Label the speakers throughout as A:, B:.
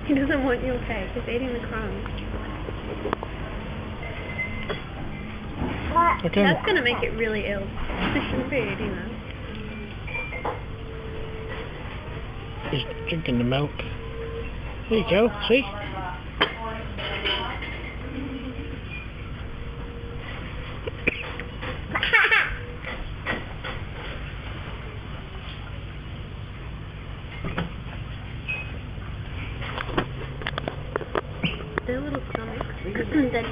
A: He doesn't want your cake. He's eating the crumbs.
B: Okay.
A: That's going to make it really ill. He shouldn't be eating that.
B: He's drinking the milk. There you go, see?
A: Their little stomachs, they'd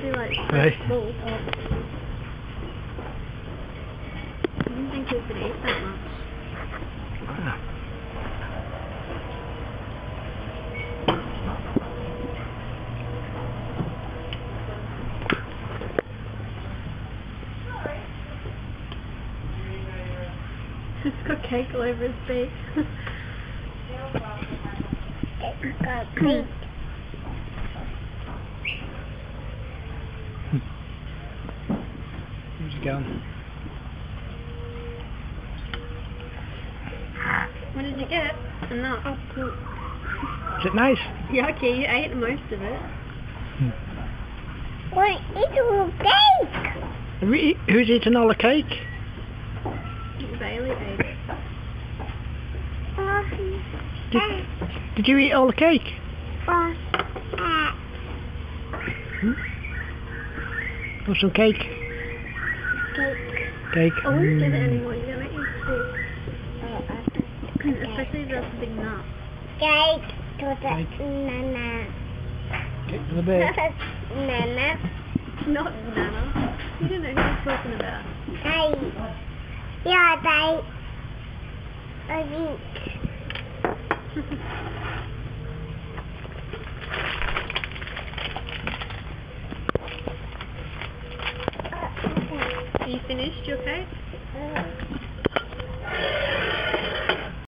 A: be like
B: Right.
A: full. I didn't think you could eat that much.
B: Ah.
A: He's got cake all over his face.
C: It's got cake.
B: Where's he going?
A: What did you get? Enough.
B: Is it nice?
A: Yucky, you ate most of it.
C: Wait, it's all cake.
B: Who's eating all the cake?
A: Bailey ate it.
B: Did you eat all the cake? Want some cake? Cake.
A: I wouldn't give it anymore, you're going to make me sick. Especially if that's a big nut.
C: Cake to the
B: Cake.
C: nana.
B: Cake to the bed.
C: Nana.
A: Not Nana. You don't know who you're talking about.
C: Cake. Yeah, cake. I think.
A: You finished your cake?